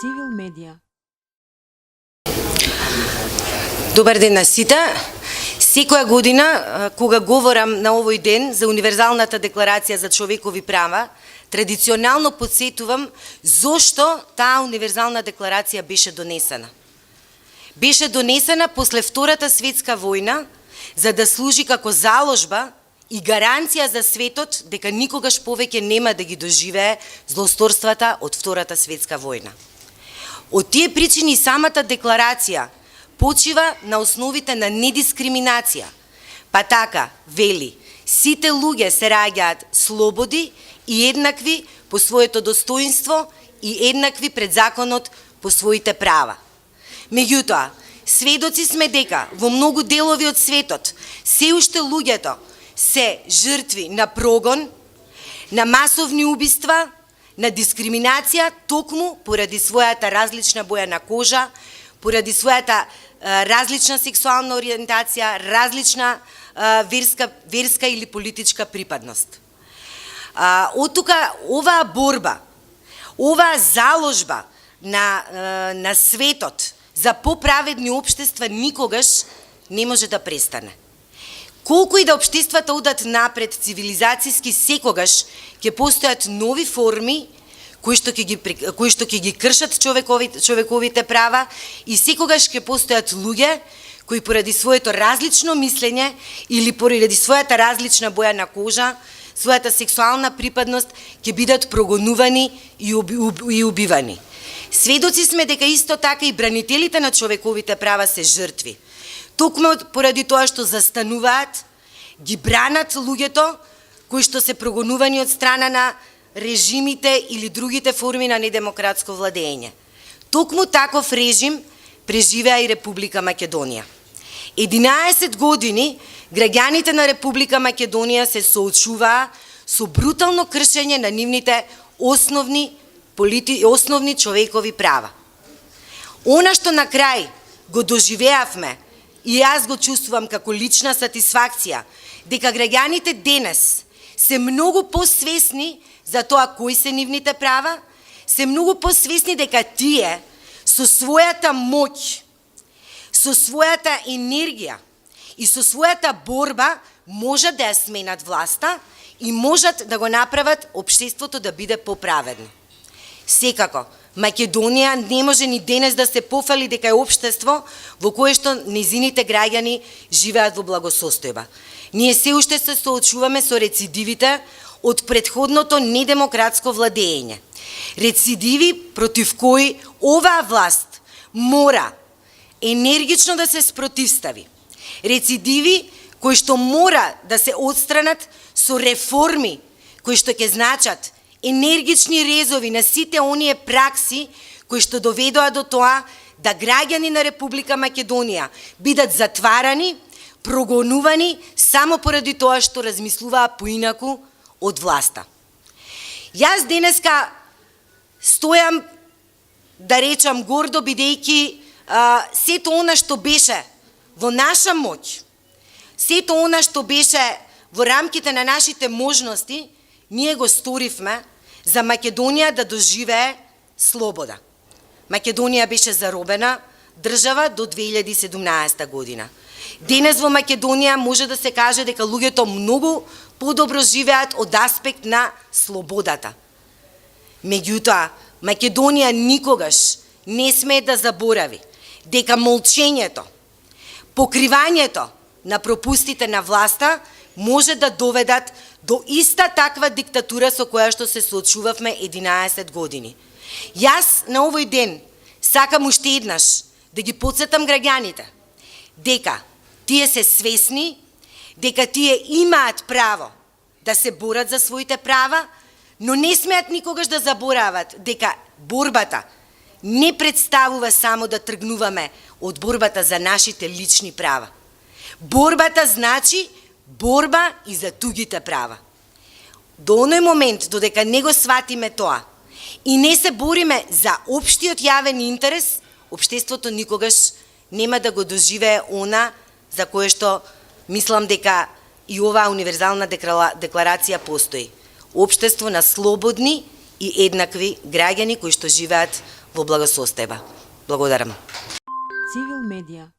Цивил медија. Добар ден на сите. Секоја година, кога говорам на овој ден за Универзалната декларација за човекови права, традиционално подсетувам зошто таа Универзална декларација беше донесена. Беше донесена после Втората светска војна, за да служи како заложба и гаранција за светот дека никогаш повеќе нема да ги доживее злосторствата од Втората светска војна. Од тие причини самата декларација почива на основите на недискриминација, па така вели: сите луѓе се раѓаат слободи и еднакви по своето достоинство и еднакви пред законот по своите права. Меѓутоа, сведоци сме дека во многу делови од светот се уште луѓето се жртви на прогон, на масовни убиства, на дискриминација токму поради својата различна боја на кожа, поради својата различна сексуална ориентација, различна верска или политичка припадност. Од тука оваа борба, оваа заложба на светот за поправедни општества никогаш не може да престане. Колку и да општествата одат напред цивилизацијски, секогаш ќе постојат нови форми кои што ќе ги кршат човековите права и секогаш ќе постојат луѓе кои поради своето различно мислење или поради својата различна боја на кожа, својата сексуална припадност ќе бидат прогонувани и убивани. Сведоци сме дека исто така и бранителите на човековите права се жртви. Токму поради тоа што застануваат, ги бранат луѓето кои што се прогонувани од страна на режимите или другите форми на недемократско владење. Токму таков режим преживеа и Република Македонија. 11 години граѓаните на Република Македонија се соочуваа со брутално кршење на нивните основни човекови права. Она што на крај го доживеавме, и јас го чувствувам како лична сатисфакција, дека граѓаните денес се многу посвесни за тоа кои се нивните права, се многу посвесни дека тие со својата моќ, со својата енергија и со својата борба можат да ја сменат власта и можат да го направат општеството да биде поправедно. Секако, Македонија не може ни денес да се пофали дека е општество во кое што незините граѓани живеат во благосостојба. Ние се уште се соочуваме со рецидивите од претходното недемократско владење. Рецидиви против кои оваа власт мора енергично да се спротивстави. Рецидиви кои што мора да се отстранат со реформи кои што ќе значат енергични резови на сите оние пракси кои што доведоа до тоа да граѓани на Република Македонија бидат затварани, прогонувани само поради тоа што размислуваа поинаку од власта. Јас денеска стојам, да речам гордо, бидејќи сето она што беше во наша моќ, сето она што беше во рамките на нашите можности, ние го сторивме за Македонија да доживее слобода. Македонија беше заробена држава до 2017 година. Денес во Македонија може да се каже дека луѓето многу подобро живеат од аспект на слободата. Меѓутоа, Македонија никогаш не смее да заборави дека молчењето, покривањето на пропустите на власта може да доведат до иста таква диктатура со која што се соочувавме 11 години. Јас на овој ден сакам уште еднаш да ги потсетам граѓаните дека тие се свесни, дека тие имаат право да се борат за своите права, но не смеат никогаш да заборават дека борбата не представува само да тргнуваме од борбата за нашите лични права. Борбата значи борба и за тугите права. До оној момент додека не го сватиме тоа и не се бориме за општиот јавен интерес, општеството никогаш нема да го доживее она за кое што мислам дека и оваа универзална декларација постои. Општество на слободни и еднакви граѓани кои што живеат во благосостојба. Благодарам. Цивил медија